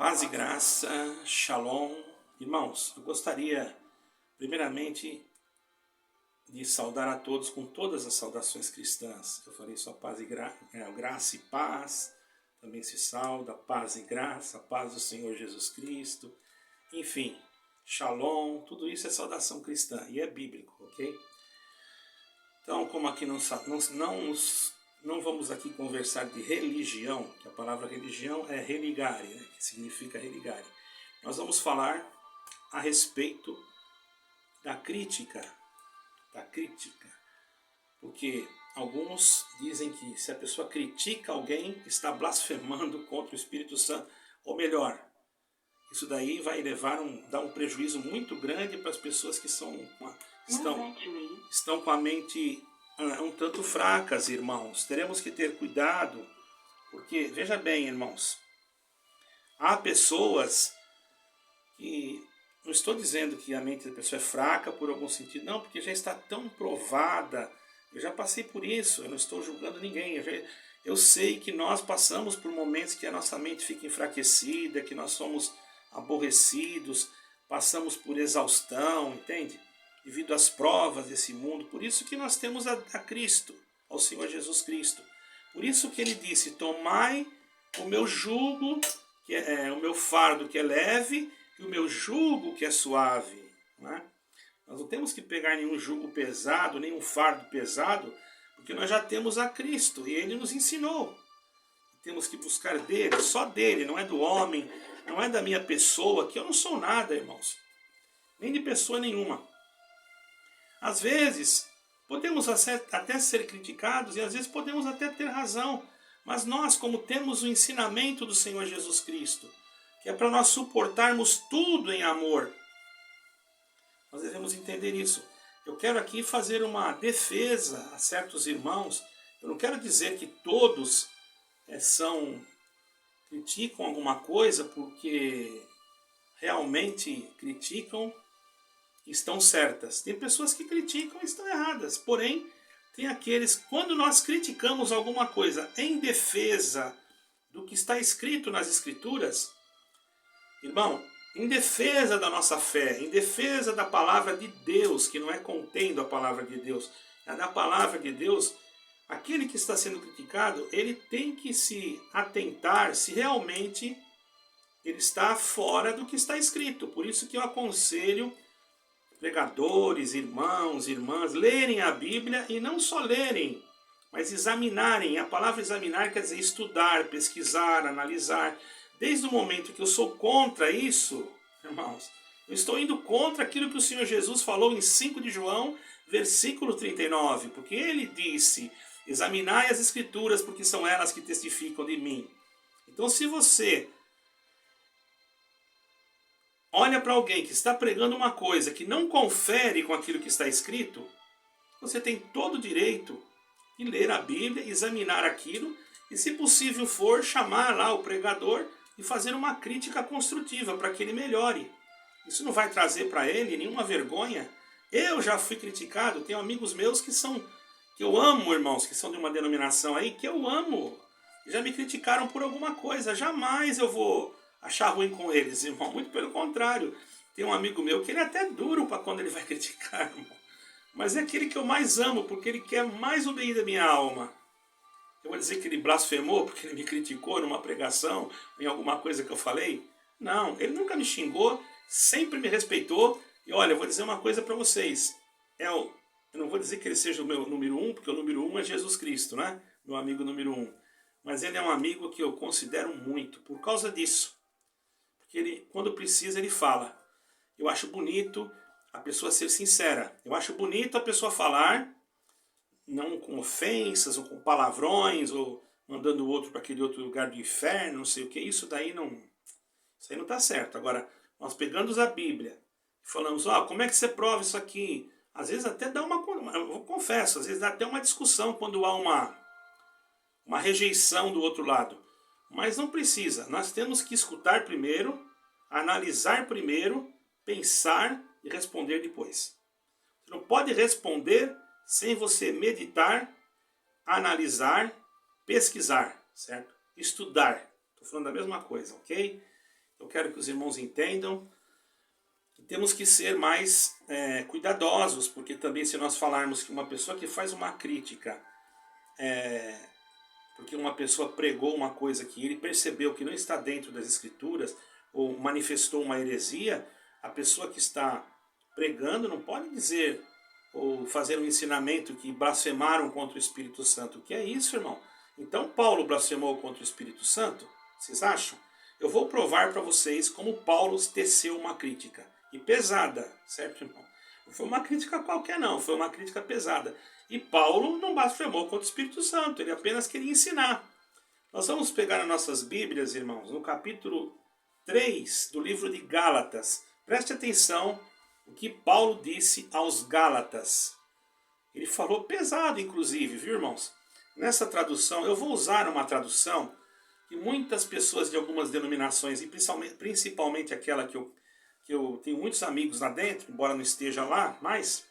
Paz e graça, shalom. Irmãos, eu gostaria primeiramente de saudar a todos com todas as saudações cristãs. Eu falei só paz e graça e paz, também se sauda, paz e graça, paz do Senhor Jesus Cristo. Enfim, shalom, tudo isso é saudação cristã e é bíblico, ok? Então, como aqui não vamos aqui conversar de religião, que a palavra religião é religare, né, que significa religare. Nós vamos falar a respeito da crítica, porque alguns dizem que se a pessoa critica alguém, está blasfemando contra o Espírito Santo, ou melhor, isso daí vai dar um prejuízo muito grande para as pessoas que estão com a mente um tanto fracas, irmãos. Teremos que ter cuidado, porque, veja bem, irmãos, há pessoas que, não estou dizendo que a mente da pessoa é fraca por algum sentido, não, porque já está tão provada, eu já passei por isso, eu não estou julgando ninguém, eu sei que nós passamos por momentos que a nossa mente fica enfraquecida, que nós somos aborrecidos, passamos por exaustão, entende? Devido às provas desse mundo, por isso que nós temos a Cristo, ao Senhor Jesus Cristo. Por isso que ele disse, tomai o meu jugo, o meu fardo que é leve, e o meu jugo que é suave. Não é? Nós não temos que pegar nenhum jugo pesado, nenhum fardo pesado, porque nós já temos a Cristo, e ele nos ensinou. Temos que buscar dele, só dele, não é do homem, não é da minha pessoa, que eu não sou nada, irmãos. Nem de pessoa nenhuma. Às vezes, podemos até ser criticados e às vezes podemos até ter razão. Mas nós, como temos o ensinamento do Senhor Jesus Cristo, que é para nós suportarmos tudo em amor, nós devemos entender isso. Eu quero aqui fazer uma defesa a certos irmãos. Eu não quero dizer que todos criticam alguma coisa porque realmente criticam e estão certas. Tem pessoas que criticam e estão erradas. Porém, tem aqueles, quando nós criticamos alguma coisa em defesa do que está escrito nas Escrituras, irmão, em defesa da nossa fé, em defesa da palavra de Deus, que não é contendo a palavra de Deus, é da palavra de Deus, aquele que está sendo criticado, ele tem que se atentar se realmente ele está fora do que está escrito. Por isso que eu aconselho pregadores, irmãos, irmãs, lerem a Bíblia e não só lerem, mas examinarem. A palavra examinar quer dizer estudar, pesquisar, analisar. Desde o momento que eu sou contra isso, irmãos, eu estou indo contra aquilo que o Senhor Jesus falou em 5 de João, versículo 39, porque ele disse, examinai as Escrituras, porque são elas que testificam de mim. Então, se você olha para alguém que está pregando uma coisa que não confere com aquilo que está escrito, você tem todo o direito de ler a Bíblia, examinar aquilo e, se possível for, chamar lá o pregador e fazer uma crítica construtiva para que ele melhore. Isso não vai trazer para ele nenhuma vergonha. Eu já fui criticado, tenho amigos meus que eu amo, irmãos, que são de uma denominação aí, que eu amo. Já me criticaram por alguma coisa, jamais eu vou achar ruim com eles, irmão. Muito pelo contrário. Tem um amigo meu que ele é até duro para quando ele vai criticar, irmão. Mas é aquele que eu mais amo, porque ele quer mais o bem da minha alma. Eu vou dizer que ele blasfemou porque ele me criticou numa pregação, em alguma coisa que eu falei? Não, ele nunca me xingou, sempre me respeitou. E olha, eu vou dizer uma coisa para vocês. Eu não vou dizer que ele seja o meu número 1, porque o número 1 é Jesus Cristo, né? Meu amigo número 1. Mas ele é um amigo que eu considero muito por causa disso. Porque ele, quando precisa, ele fala. Eu acho bonito a pessoa ser sincera. Eu acho bonito a pessoa falar, não com ofensas, ou com palavrões, ou mandando o outro para aquele outro lugar do inferno, não sei o que. Isso aí não está certo. Agora, nós pegamos a Bíblia e falamos, como é que você prova isso aqui? Às vezes até dá eu confesso, às vezes dá até uma discussão quando há uma rejeição do outro lado. Mas não precisa. Nós temos que escutar primeiro, analisar primeiro, pensar e responder depois. Você não pode responder sem você meditar, analisar, pesquisar, certo? Estudar. Estou falando da mesma coisa, ok? Eu quero que os irmãos entendam que temos que ser mais cuidadosos, porque também se nós falarmos que uma pessoa que faz uma crítica, porque uma pessoa pregou uma coisa que ele percebeu que não está dentro das escrituras, ou manifestou uma heresia, a pessoa que está pregando não pode dizer ou fazer um ensinamento que blasfemaram contra o Espírito Santo. O que é isso, irmão? Então Paulo blasfemou contra o Espírito Santo? Vocês acham? Eu vou provar para vocês como Paulo teceu uma crítica. E pesada, certo, irmão? Não foi uma crítica qualquer não, foi uma crítica pesada. E Paulo não blasfemou contra o Espírito Santo, ele apenas queria ensinar. Nós vamos pegar as nossas Bíblias, irmãos, no capítulo 3 do livro de Gálatas. Preste atenção o que Paulo disse aos Gálatas. Ele falou pesado, inclusive, viu, irmãos? Nessa tradução, eu vou usar uma tradução que muitas pessoas de algumas denominações, e principalmente aquela que eu tenho muitos amigos lá dentro, embora não esteja lá, mas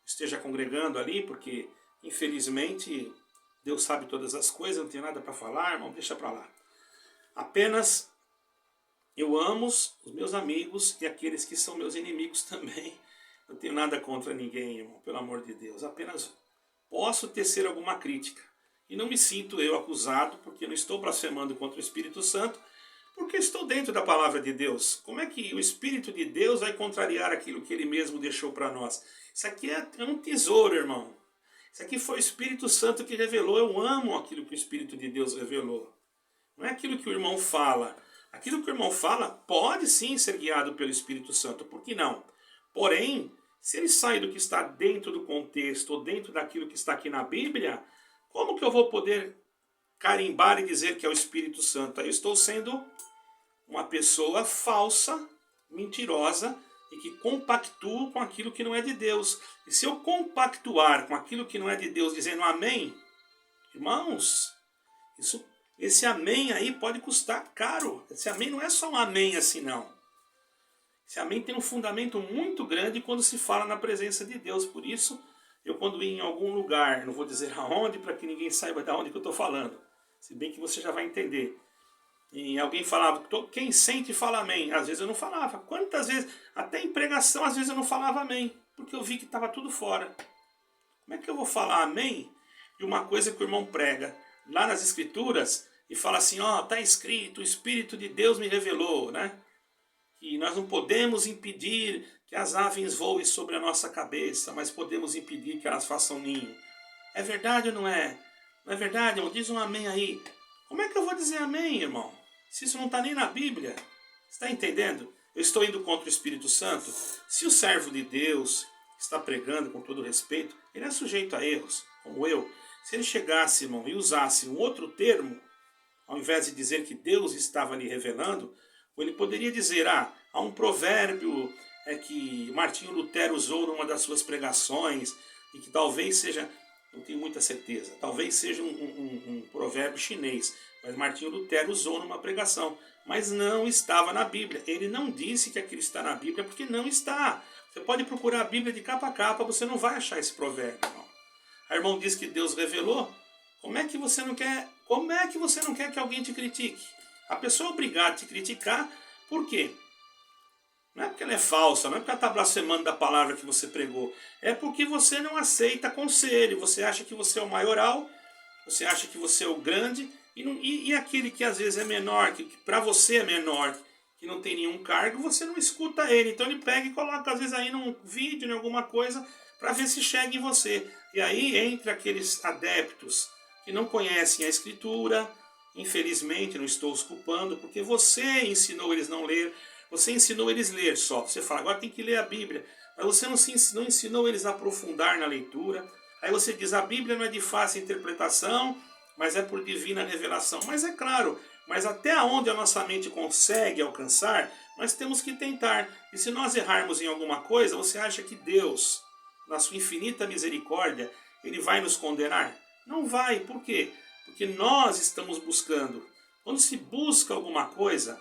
esteja congregando ali, porque infelizmente Deus sabe todas as coisas, não tenho nada para falar, irmão, deixa para lá. Apenas eu amo os meus amigos e aqueles que são meus inimigos também. Não tenho nada contra ninguém, irmão, pelo amor de Deus. Apenas posso tecer alguma crítica. E não me sinto eu acusado, porque não estou blasfemando contra o Espírito Santo, porque estou dentro da palavra de Deus. Como é que o Espírito de Deus vai contrariar aquilo que Ele mesmo deixou para nós? Isso aqui é um tesouro, irmão. Isso aqui foi o Espírito Santo que revelou. Eu amo aquilo que o Espírito de Deus revelou. Não é aquilo que o irmão fala. Aquilo que o irmão fala pode sim ser guiado pelo Espírito Santo. Por que não? Porém, se ele sai do que está dentro do contexto ou dentro daquilo que está aqui na Bíblia, como que eu vou poder carimbar e dizer que é o Espírito Santo? Eu estou sendo uma pessoa falsa, mentirosa e que compactua com aquilo que não é de Deus. E se eu compactuar com aquilo que não é de Deus dizendo amém, irmãos, esse amém aí pode custar caro. Esse amém não é só um amém assim não. Esse amém tem um fundamento muito grande quando se fala na presença de Deus. Por isso, eu quando ir em algum lugar, não vou dizer aonde, para que ninguém saiba de onde que eu estou falando. Se bem que você já vai entender. E alguém falava, quem sente fala amém. Às vezes eu não falava. Quantas vezes, até em pregação, às vezes eu não falava amém. Porque eu vi que estava tudo fora. Como é que eu vou falar amém de uma coisa que o irmão prega lá nas escrituras e fala assim, está escrito, o Espírito de Deus me revelou, né? E nós não podemos impedir que as aves voem sobre a nossa cabeça, mas podemos impedir que elas façam ninho. É verdade ou não é? Não é verdade, irmão? Diz um amém aí. Como é que eu vou dizer amém, irmão? Se isso não está nem na Bíblia. Está entendendo? Eu estou indo contra o Espírito Santo. Se o servo de Deus está pregando com todo respeito, ele é sujeito a erros, como eu. Se ele chegasse, irmão, e usasse um outro termo, ao invés de dizer que Deus estava lhe revelando, ele poderia dizer, há um provérbio que Martinho Lutero usou numa das suas pregações, e que talvez seja, não tenho muita certeza, talvez seja um provérbio chinês, mas Martinho Lutero usou numa pregação, mas não estava na Bíblia. Ele não disse que aquilo está na Bíblia, porque não está. Você pode procurar a Bíblia de capa a capa, você não vai achar esse provérbio, irmão. A irmão diz que Deus revelou. Como é que você não quer que alguém te critique? A pessoa é obrigada a te criticar, por quê? Não é porque ela é falsa, não é porque ela está blasfemando da palavra que você pregou. É porque você não aceita conselho, você acha que você é o maioral, você acha que você é o grande, e aquele que às vezes é menor, que para você é menor, que não tem nenhum cargo, você não escuta ele. Então ele pega e coloca às vezes aí num vídeo, em alguma coisa, para ver se chega em você. E aí entra aqueles adeptos que não conhecem a Escritura. Infelizmente, não estou os culpando, porque você ensinou eles não ler, você ensinou eles a ler só. Você fala, agora tem que ler a Bíblia, mas você não ensinou eles a aprofundar na leitura. Aí você diz, a Bíblia não é de fácil interpretação, mas é por divina revelação. Mas é claro, mas até onde a nossa mente consegue alcançar, nós temos que tentar. E se nós errarmos em alguma coisa, você acha que Deus, na sua infinita misericórdia, Ele vai nos condenar? Não vai, por quê? Porque nós estamos buscando. Quando se busca alguma coisa,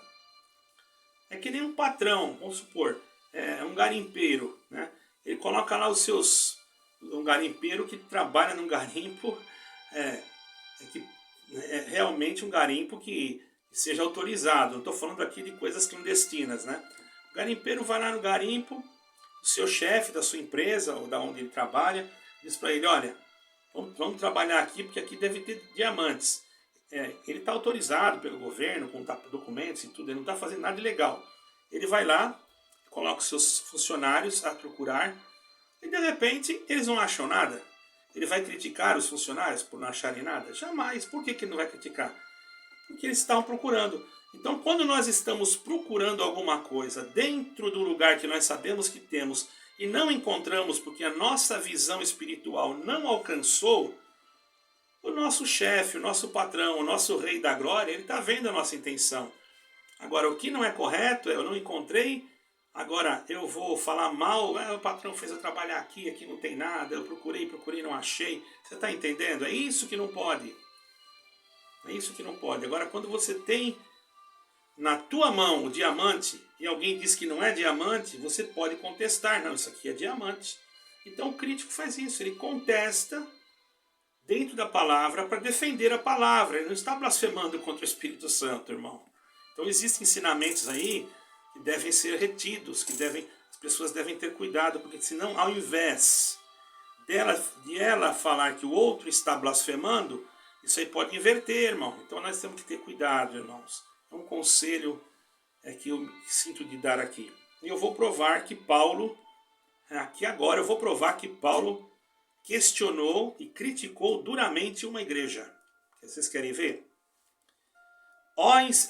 é que nem um patrão, vamos supor, um garimpeiro, né? Ele coloca lá um garimpeiro que trabalha num garimpo, realmente um garimpo que que seja autorizado. Não estou falando aqui de coisas clandestinas, né? O garimpeiro vai lá no garimpo, o seu chefe da sua empresa ou da onde ele trabalha diz para ele: olha, vamos trabalhar aqui porque aqui deve ter diamantes. Ele está autorizado pelo governo, com documentos e tudo, ele não está fazendo nada ilegal. Ele vai lá, coloca os seus funcionários a procurar e de repente eles não acham nada. Ele vai criticar os funcionários por não acharem nada? Jamais. Por que ele não vai criticar? Porque eles estavam procurando. Então, quando nós estamos procurando alguma coisa dentro do lugar que nós sabemos que temos e não encontramos porque a nossa visão espiritual não alcançou, o nosso chefe, o nosso patrão, o nosso rei da glória, ele está vendo a nossa intenção. Agora, o que não é correto, eu não encontrei, agora eu vou falar mal, o patrão fez eu trabalhar aqui, aqui não tem nada, eu procurei, não achei. Você está entendendo? É isso que não pode. É isso que não pode. Agora, quando você tem na tua mão o diamante e alguém diz que não é diamante, você pode contestar. Não, isso aqui é diamante. Então o crítico faz isso, ele contesta dentro da palavra para defender a palavra. Ele não está blasfemando contra o Espírito Santo, irmão. Então existem ensinamentos aí que devem ser retidos, as pessoas devem ter cuidado, porque senão, ao invés de ela falar que o outro está blasfemando, isso aí pode inverter, irmão. Então nós temos que ter cuidado, irmãos. É um conselho que eu sinto de dar aqui. E eu vou provar que Paulo, aqui agora eu vou provar que Paulo questionou e criticou duramente uma igreja. Vocês querem ver?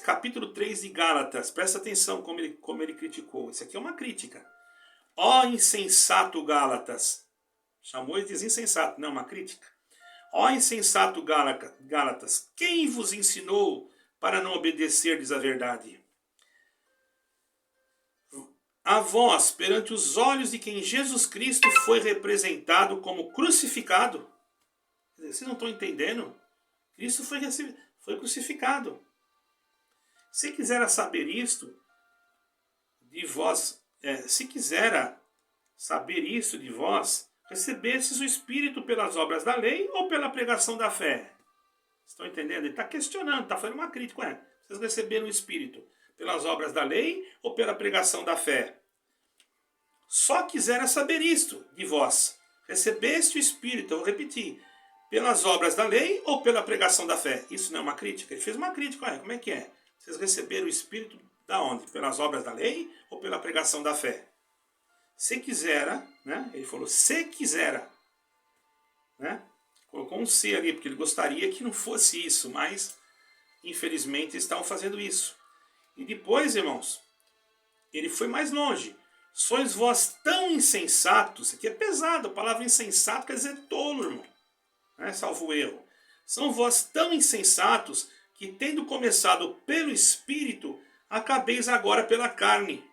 Capítulo 3 de Gálatas, presta atenção como ele criticou. Isso aqui é uma crítica. Ó insensato Gálatas. Chamou ele de insensato, não, uma crítica. Ó insensato Gálatas, quem vos ensinou para não obedecerdes à verdade? A vós, perante os olhos de quem Jesus Cristo foi representado como crucificado. Vocês não estão entendendo? Cristo foi crucificado. Se quisera saber isto de vós, se quisera saber isso de vós, recebestes o Espírito pelas obras da lei ou pela pregação da fé? Estão entendendo? Ele está questionando, está fazendo uma crítica. Vocês receberam o Espírito pelas obras da lei ou pela pregação da fé? Só quisera saber isto de vós. Recebeste o Espírito, eu vou repetir, pelas obras da lei ou pela pregação da fé? Isso não é uma crítica? Ele fez uma crítica. Como é que é? Vocês receberam o Espírito da onde? Pelas obras da lei ou pela pregação da fé? Se quisera, né? Ele falou, se quisera, né? Colocou um C ali, porque ele gostaria que não fosse isso, mas infelizmente eles estavam fazendo isso. E depois, irmãos, ele foi mais longe. Sois vós tão insensatos, isso aqui é pesado, a palavra insensato quer dizer tolo, irmão, né? Salvo o erro. São vós tão insensatos que, tendo começado pelo Espírito, acabeis agora pela carne.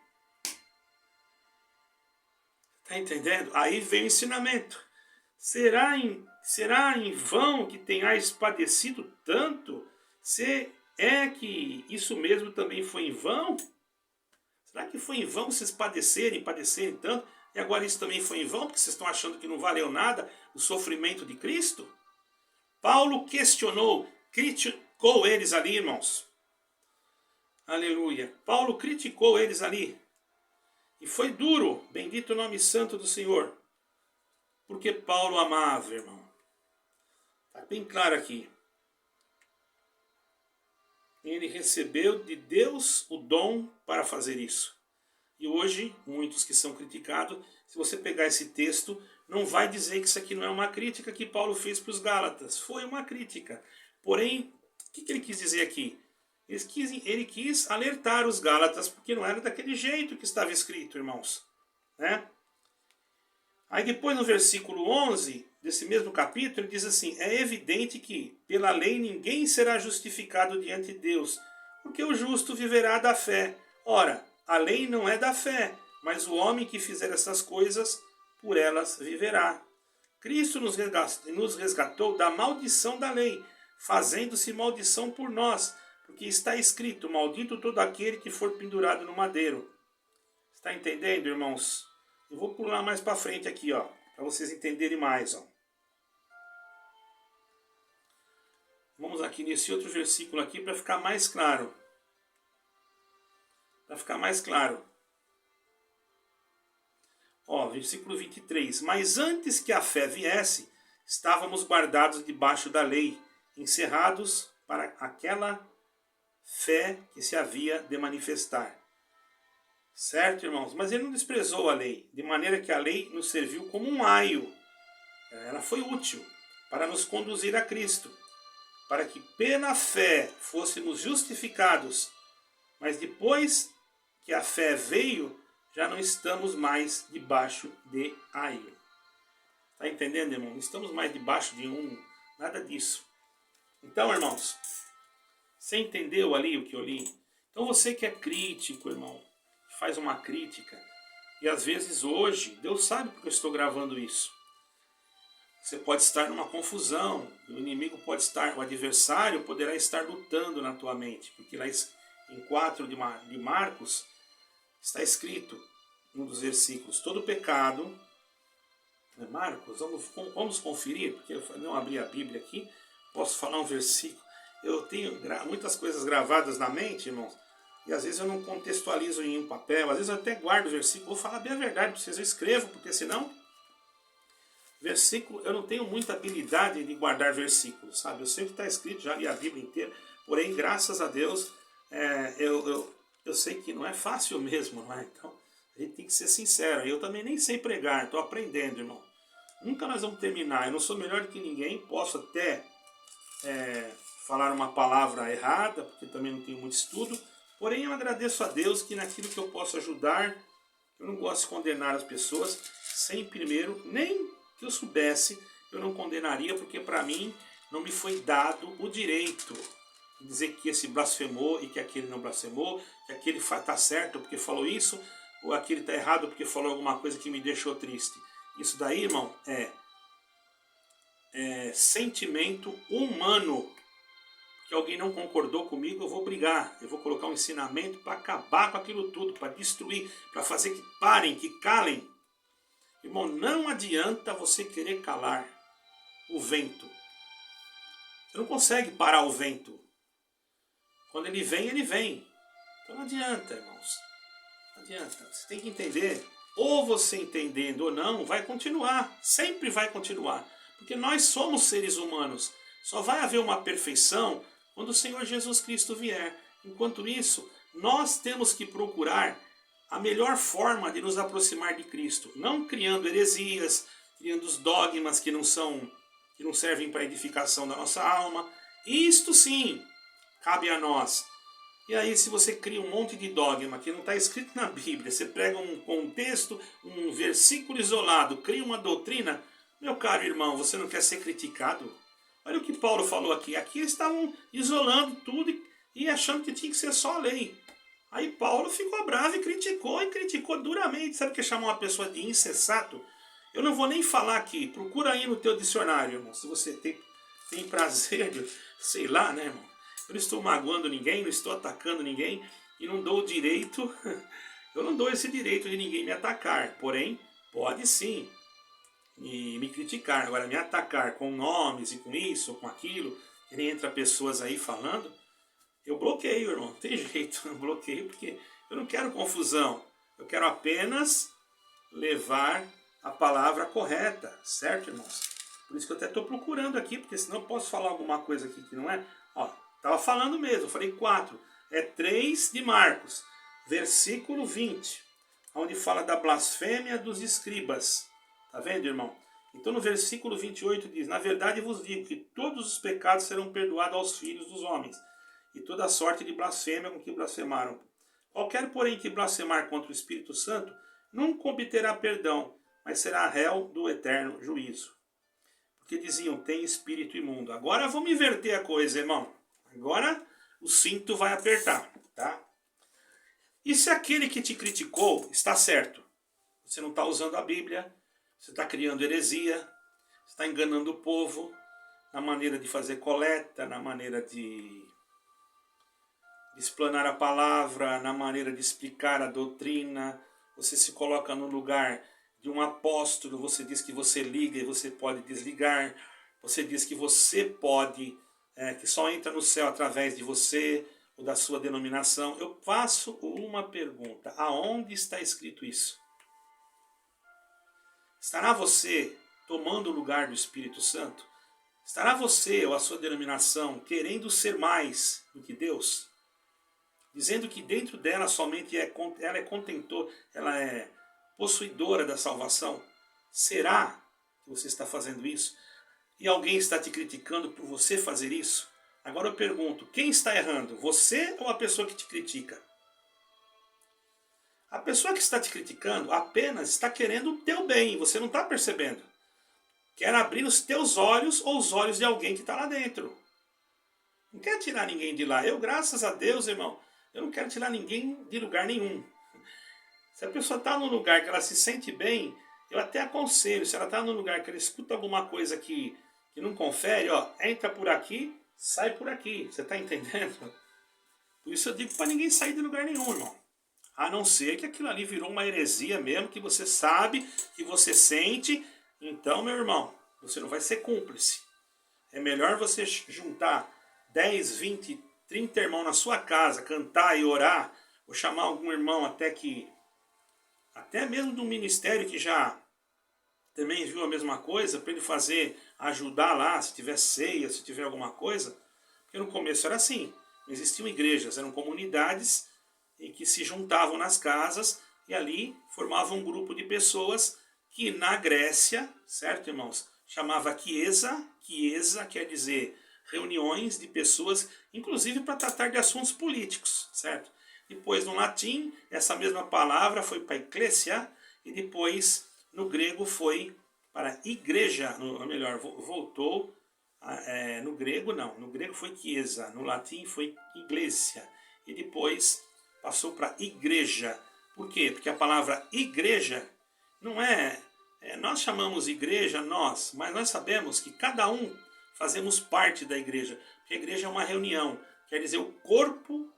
Está entendendo? Aí vem o ensinamento. Será em vão que tenhais padecido tanto? Se é que isso mesmo também foi em vão? Será que foi em vão vocês padecerem tanto? E agora isso também foi em vão? Porque vocês estão achando que não valeu nada o sofrimento de Cristo? Paulo questionou, criticou eles ali, irmãos. Aleluia. Paulo criticou eles ali. E foi duro, bendito o nome santo do Senhor. Porque Paulo amava, irmão. Está bem claro aqui. Ele recebeu de Deus o dom para fazer isso. E hoje, muitos que são criticados, se você pegar esse texto, não vai dizer que isso aqui não é uma crítica que Paulo fez para os Gálatas. Foi uma crítica. Porém, o que ele quis dizer aqui? Ele quis alertar os Gálatas, porque não era daquele jeito que estava escrito, irmãos. Né? Aí depois no versículo 11 desse mesmo capítulo, ele diz assim, é evidente que pela lei ninguém será justificado diante de Deus, porque o justo viverá da fé. Ora, a lei não é da fé, mas o homem que fizer essas coisas, por elas viverá. Cristo nos resgatou da maldição da lei, fazendo-se maldição por nós, porque está escrito, maldito todo aquele que for pendurado no madeiro. Está entendendo, irmãos? Eu vou pular mais para frente aqui, ó, para vocês entenderem mais, ó. Vamos aqui nesse outro versículo aqui para ficar mais claro. para ficar mais claro. Ó, versículo 23. Mas antes que a fé viesse, estávamos guardados debaixo da lei, encerrados para aquela fé que se havia de manifestar. Certo, irmãos? Mas ele não desprezou a lei, de maneira que a lei nos serviu como um aio. Ela foi útil para nos conduzir a Cristo, para que pela fé fôssemos justificados. Mas depois que a fé veio, já não estamos mais debaixo de aio. Está entendendo, irmão? Não estamos mais debaixo de nada disso. Então, irmãos, você entendeu ali o que eu li? Então você que é crítico, irmão, faz uma crítica, e às vezes hoje, Deus sabe porque eu estou gravando isso. Você pode estar numa confusão, o inimigo pode estar, o adversário poderá estar lutando na tua mente, porque lá em 4 de Marcos está escrito, um dos versículos, todo pecado, Marcos, vamos conferir, porque eu não abri a Bíblia aqui, posso falar um versículo, eu tenho muitas coisas gravadas na mente, irmãos, e às vezes eu não contextualizo em um papel, às vezes eu até guardo o versículo, vou falar bem a verdade para vocês, eu escrevo, porque senão, versículo, eu não tenho muita habilidade de guardar versículos, sabe? Eu sei o que está escrito, já li a Bíblia inteira, porém, graças a Deus, eu sei que não é fácil mesmo, não é? Então, a gente tem que ser sincero, eu também nem sei pregar, estou aprendendo, irmão. Nunca nós vamos terminar, eu não sou melhor do que ninguém, posso até falar uma palavra errada, porque também não tenho muito estudo, porém eu agradeço a Deus que naquilo que eu posso ajudar, eu não gosto de condenar as pessoas, sem primeiro, nem que eu soubesse, eu não condenaria, porque para mim não me foi dado o direito de dizer que esse blasfemou e que aquele não blasfemou, que aquele está certo porque falou isso, ou aquele está errado porque falou alguma coisa que me deixou triste. Isso daí, irmão, é sentimento humano. Que alguém não concordou comigo, eu vou brigar, eu vou colocar um ensinamento para acabar com aquilo tudo, para destruir, para fazer que parem, que calem. Irmão, não adianta você querer calar o vento. Você não consegue parar o vento. Quando ele vem, ele vem. Então não adianta, irmãos. Não adianta. Você tem que entender, ou você entendendo ou não, vai continuar, sempre vai continuar. Porque nós somos seres humanos. Só vai haver uma perfeição quando o Senhor Jesus Cristo vier. Enquanto isso, nós temos que procurar a melhor forma de nos aproximar de Cristo. Não criando heresias, criando os dogmas que não servem para a edificação da nossa alma. Isto sim, cabe a nós. E aí, se você cria um monte de dogma que não está escrito na Bíblia, você prega um contexto, um versículo isolado, cria uma doutrina, meu caro irmão, você não quer ser criticado? Olha o que Paulo falou aqui. Aqui eles estavam isolando tudo e achando que tinha que ser só a lei. Aí Paulo ficou bravo e criticou duramente. Sabe o que chamou uma pessoa de insensato? Eu não vou nem falar aqui. Procura aí no teu dicionário, irmão. Se você tem prazer de, sei lá, né, irmão? Eu não estou magoando ninguém, não estou atacando ninguém e não dou o direito, eu não dou esse direito de ninguém me atacar. Porém, pode sim me criticar. Agora, me atacar com nomes e com isso, com aquilo, que nem entra pessoas aí falando, eu bloqueio, irmão. Não tem jeito, eu bloqueio porque eu não quero confusão. Eu quero apenas levar a palavra correta, certo, irmãos? Por isso que eu até estou procurando aqui, porque senão eu posso falar alguma coisa aqui que não é. Ó, estava falando mesmo, eu falei 4. É 3 de Marcos, versículo 20, onde fala da blasfêmia dos escribas. Tá vendo, irmão? Então no versículo 28 diz: na verdade vos digo que todos os pecados serão perdoados aos filhos dos homens, e toda sorte de blasfêmia com que blasfemaram. Qualquer, porém, que blasfemar contra o Espírito Santo, nunca obterá perdão, mas será réu do eterno juízo. Porque diziam, tem espírito imundo. Agora vamos inverter a coisa, irmão. Agora o cinto vai apertar, tá? E se aquele que te criticou está certo? Você não está usando a Bíblia, você está criando heresia, você está enganando o povo na maneira de fazer coleta, na maneira de explanar a palavra, na maneira de explicar a doutrina. Você se coloca no lugar de um apóstolo, você diz que você liga e você pode desligar, você diz que você pode, que só entra no céu através de você, ou da sua denominação, eu faço uma pergunta: aonde está escrito isso? Estará você tomando o lugar do Espírito Santo? Estará você ou a sua denominação querendo ser mais do que Deus? Dizendo que dentro dela somente ela é contentor, ela é possuidora da salvação? Será que você está fazendo isso? E alguém está te criticando por você fazer isso? Agora eu pergunto, quem está errando? Você ou a pessoa que te critica? A pessoa que está te criticando apenas está querendo o teu bem, você não está percebendo. Quer abrir os teus olhos ou os olhos de alguém que está lá dentro. Não quer tirar ninguém de lá. Eu, graças a Deus, irmão, eu não quero tirar ninguém de lugar nenhum. Se a pessoa está num lugar que ela se sente bem, eu até aconselho, se ela está num lugar que ela escuta alguma coisa que não confere, ó, entra por aqui, sai por aqui. Você está entendendo? Por isso eu digo para ninguém sair de lugar nenhum, irmão. A não ser que aquilo ali virou uma heresia mesmo, que você sabe, que você sente. Então, meu irmão, você não vai ser cúmplice. É melhor você juntar 10, 20, 30 irmãos na sua casa, cantar e orar, ou chamar algum irmão até mesmo do ministério que já também viu a mesma coisa, para ele ajudar lá, se tiver ceia, se tiver alguma coisa. Porque no começo era assim, não existiam igrejas, eram comunidades em que se juntavam nas casas e ali formavam um grupo de pessoas que na Grécia, certo, irmãos, chamava chiesa. Chiesa quer dizer reuniões de pessoas, inclusive para tratar de assuntos políticos, certo? Depois no latim, essa mesma palavra foi para ecclesia e depois no grego foi para igreja, voltou, no grego não, no grego foi chiesa, no latim foi iglesia e depois passou para igreja. Por quê? Porque a palavra igreja não nós chamamos igreja, mas nós sabemos que cada um fazemos parte da igreja. Porque a igreja é uma reunião, quer dizer, o corpo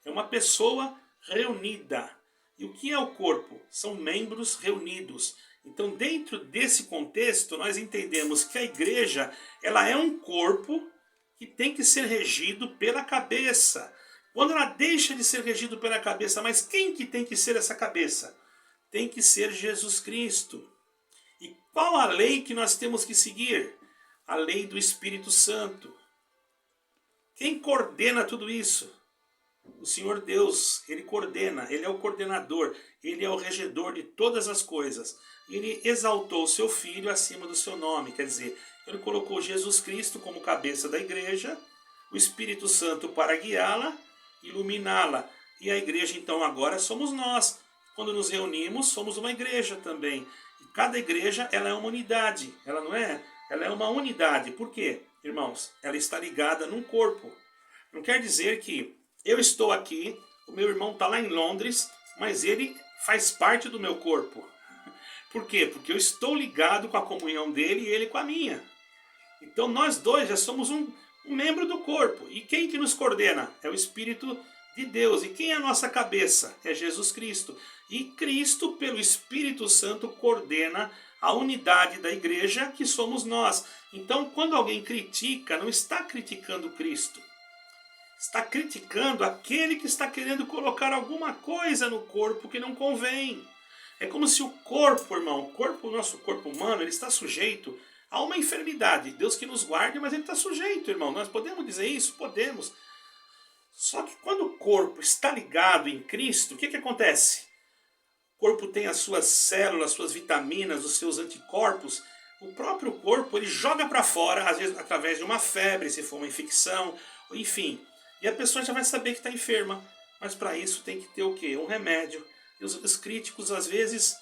é uma pessoa reunida. E o que é o corpo? São membros reunidos. Então, dentro desse contexto, nós entendemos que a igreja ela é um corpo que tem que ser regido pela cabeça. Quando ela deixa de ser regido pela cabeça, mas quem que tem que ser essa cabeça? Tem que ser Jesus Cristo. E qual a lei que nós temos que seguir? A lei do Espírito Santo. Quem coordena tudo isso? O Senhor Deus, Ele coordena, Ele é o coordenador, Ele é o regedor de todas as coisas. Ele exaltou o seu Filho acima do seu nome, quer dizer, Ele colocou Jesus Cristo como cabeça da igreja, o Espírito Santo para guiá-la, iluminá-la. E a igreja então agora somos nós. Quando nos reunimos, somos uma igreja também. E cada igreja ela é uma unidade, ela não é? Ela é uma unidade. Por quê, irmãos? Ela está ligada num corpo. Não quer dizer que eu estou aqui, o meu irmão está lá em Londres, mas ele faz parte do meu corpo. Por quê? Porque eu estou ligado com a comunhão dele e ele com a minha. Então nós dois já somos um membro do corpo. E quem que nos coordena? É o Espírito de Deus. E quem é a nossa cabeça? É Jesus Cristo. E Cristo, pelo Espírito Santo, coordena a unidade da igreja que somos nós. Então, quando alguém critica, não está criticando Cristo. Está criticando aquele que está querendo colocar alguma coisa no corpo que não convém. É como se o corpo, irmão, o nosso corpo humano, ele está sujeito a uma enfermidade. Deus que nos guarde, mas ele está sujeito, irmão. Nós podemos dizer isso? Podemos. Só que quando o corpo está ligado em Cristo, o que acontece? O corpo tem as suas células, suas vitaminas, os seus anticorpos. O próprio corpo ele joga para fora, às vezes através de uma febre, se for uma infecção, enfim. E a pessoa já vai saber que está enferma. Mas para isso tem que ter o quê? Um remédio. E os críticos às vezes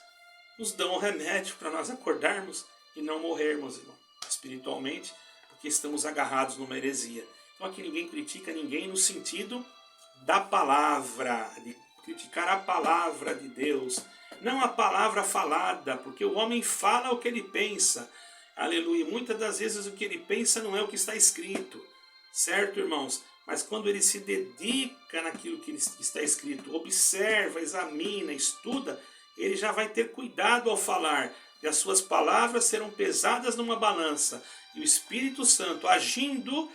nos dão um remédio para nós acordarmos e não morrermos, irmão, espiritualmente, porque estamos agarrados numa heresia. Então aqui ninguém critica ninguém no sentido da palavra, de criticar a palavra de Deus, não a palavra falada, porque o homem fala o que ele pensa. Aleluia. Muitas das vezes o que ele pensa não é o que está escrito. Certo, irmãos? Mas quando ele se dedica naquilo que está escrito, observa, examina, estuda, ele já vai ter cuidado ao falar. E as suas palavras serão pesadas numa balança. E o Espírito Santo agindo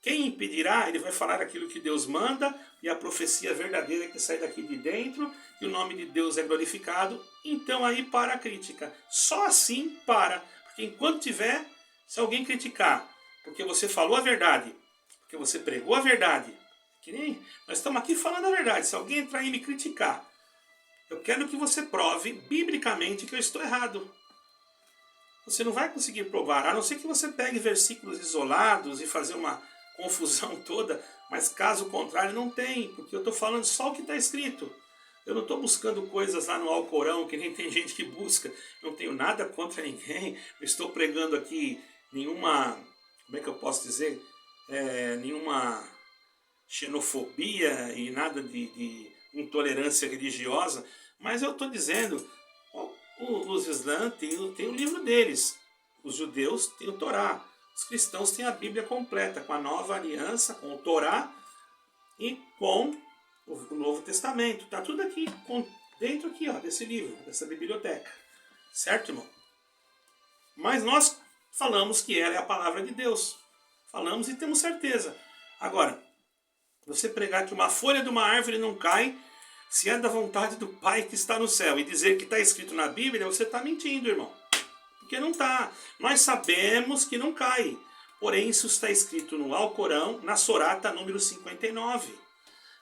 Quem impedirá? Ele vai falar aquilo que Deus manda e a profecia verdadeira que sai daqui de dentro, e o nome de Deus é glorificado. Então aí para a crítica. Só assim para. Porque enquanto tiver, se alguém criticar, porque você falou a verdade, porque você pregou a verdade, que nem nós estamos aqui falando a verdade. Se alguém entrar e me criticar, eu quero que você prove biblicamente que eu estou errado. Você não vai conseguir provar, a não ser que você pegue versículos isolados e fazer uma confusão toda, mas caso contrário não tem, porque eu estou falando só o que está escrito. Eu não estou buscando coisas lá no Alcorão, que nem tem gente que busca. Eu não tenho nada contra ninguém, não estou pregando aqui nenhuma, como é que eu posso dizer, nenhuma xenofobia e nada de intolerância religiosa, mas eu estou dizendo, os islãs têm o livro deles, os judeus têm o Torá, os cristãos têm a Bíblia completa, com a nova aliança, com o Torá e com o Novo Testamento. Está tudo aqui, dentro aqui, ó, desse livro, dessa biblioteca. Certo, irmão? Mas nós falamos que ela é a palavra de Deus. Falamos e temos certeza. Agora, você pregar que uma folha de uma árvore não cai, se é da vontade do Pai que está no céu, e dizer que está escrito na Bíblia, você está mentindo, irmão. Porque não está. Nós sabemos que não cai. Porém, isso está escrito no Alcorão, na Sorata número 59.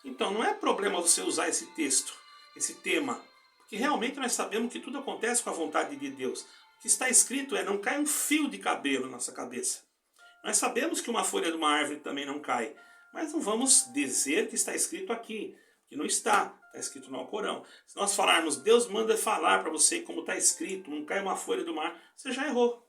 Então, não é problema você usar esse texto, esse tema. Porque realmente nós sabemos que tudo acontece com a vontade de Deus. O que está escrito é: não cai um fio de cabelo na nossa cabeça. Nós sabemos que uma folha de uma árvore também não cai. Mas não vamos dizer que está escrito aqui. Que não está. Está escrito no Alcorão. Se nós falarmos, Deus manda falar para você como está escrito, não cai uma folha do mar, você já errou.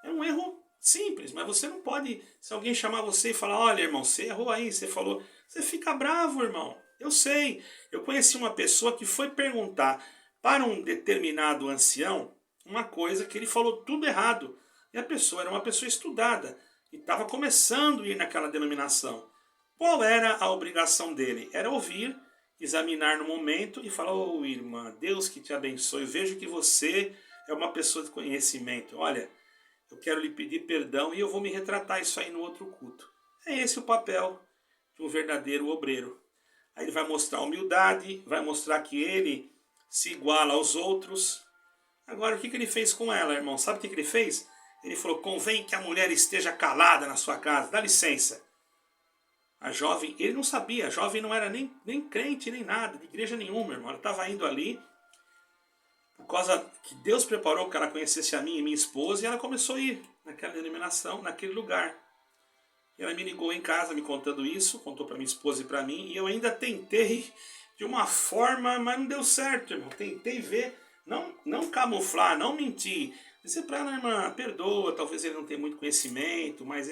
É um erro simples, mas você não pode, se alguém chamar você e falar, olha irmão, você errou aí, você falou, você fica bravo, irmão. Eu sei, eu conheci uma pessoa que foi perguntar para um determinado ancião uma coisa que ele falou tudo errado. E a pessoa era uma pessoa estudada e estava começando a ir naquela denominação. Qual era a obrigação dele? Era ouvir, examinar no momento e falar, ô irmã, Deus que te abençoe, eu vejo que você é uma pessoa de conhecimento. Olha, eu quero lhe pedir perdão e eu vou me retratar isso aí no outro culto. É esse o papel de um verdadeiro obreiro. Aí ele vai mostrar humildade, vai mostrar que ele se iguala aos outros. Agora, o que ele fez com ela, irmão? Sabe o que ele fez? Ele falou, convém que a mulher esteja calada na sua casa, dá licença. A jovem, ele não sabia, a jovem não era nem crente, nem nada, de igreja nenhuma, irmão. Ela estava indo ali, por causa que Deus preparou que ela conhecesse a mim e minha esposa, e ela começou a ir naquela denominação, naquele lugar. E ela me ligou em casa, me contando isso, contou para minha esposa e para mim, e eu ainda tentei de uma forma, mas não deu certo, irmão. Tentei ver, não camuflar, não mentir. Dizer para ela, irmã, perdoa, talvez ele não tenha muito conhecimento, mas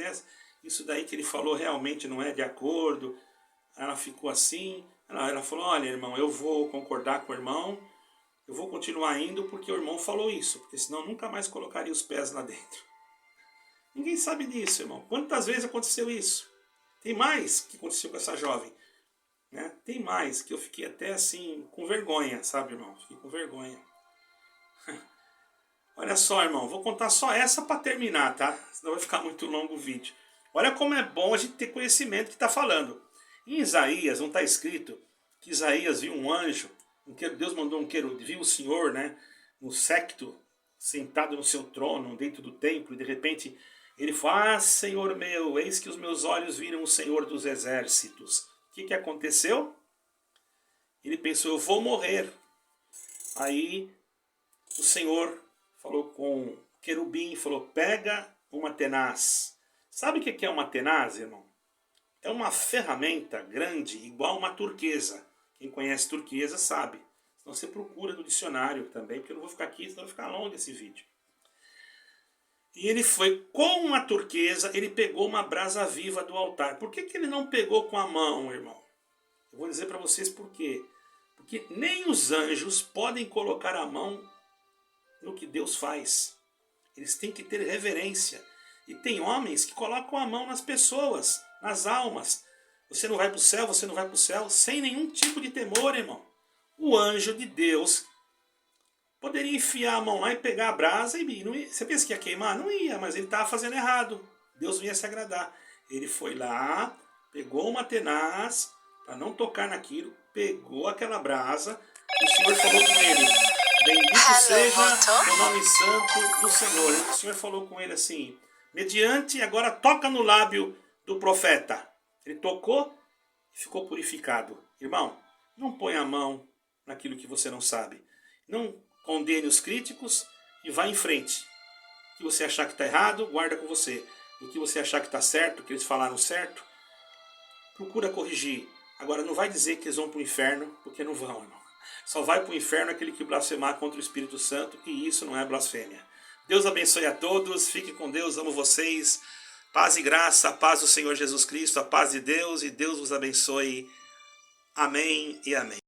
isso daí que ele falou realmente não é de acordo. Ela ficou assim, ela falou, olha irmão, eu vou concordar com o irmão, eu vou continuar indo porque o irmão falou isso, porque senão eu nunca mais colocaria os pés lá dentro. Ninguém sabe disso, irmão. Quantas vezes aconteceu isso? Tem mais que aconteceu com essa jovem. Né? Tem mais que eu fiquei até assim, com vergonha, sabe irmão? Fiquei com vergonha. Olha só, irmão, vou contar só essa para terminar, tá? Senão vai ficar muito longo o vídeo. Olha como é bom a gente ter conhecimento que está falando. Em Isaías, não está escrito que Isaías viu um anjo, Deus mandou um querubim, viu o Senhor, né, no séquito, sentado no seu trono, dentro do templo, e de repente ele falou, Senhor meu, eis que os meus olhos viram o Senhor dos exércitos. O que aconteceu? Ele pensou, eu vou morrer. Aí o Senhor falou com o querubim, falou, pega uma tenaz. Sabe o que é uma tenaz, irmão? É uma ferramenta grande, igual uma turquesa. Quem conhece turquesa sabe. Senão você procura no dicionário também, porque eu não vou ficar aqui, senão vai ficar longo esse vídeo. E ele foi com a turquesa, ele pegou uma brasa viva do altar. Por que ele não pegou com a mão, irmão? Eu vou dizer para vocês por quê. Porque nem os anjos podem colocar a mão no que Deus faz. Eles têm que ter reverência. E tem homens que colocam a mão nas pessoas, nas almas. Você não vai para o céu, você não vai para o céu, sem nenhum tipo de temor, irmão. O anjo de Deus poderia enfiar a mão lá e pegar a brasa e não ia. Você pensa que ia queimar? Não ia, mas ele estava fazendo errado. Deus não ia se agradar. Ele foi lá, pegou uma tenaz, para não tocar naquilo, pegou aquela brasa, e o Senhor falou com ele, bendito seja o nome santo do Senhor. O Senhor falou com ele assim, mediante, agora toca no lábio do profeta. Ele tocou e ficou purificado. Irmão, não ponha a mão naquilo que você não sabe. Não condene os críticos e vá em frente. O que você achar que está errado, guarda com você. O que você achar que está certo, que eles falaram certo, procura corrigir. Agora, não vai dizer que eles vão para o inferno, porque não vão, irmão. Só vai para o inferno aquele que blasfemar contra o Espírito Santo, e isso não é blasfêmia. Deus abençoe a todos, fiquem com Deus, amo vocês. Paz e graça, a paz do Senhor Jesus Cristo, a paz de Deus, e Deus vos abençoe. Amém e amém.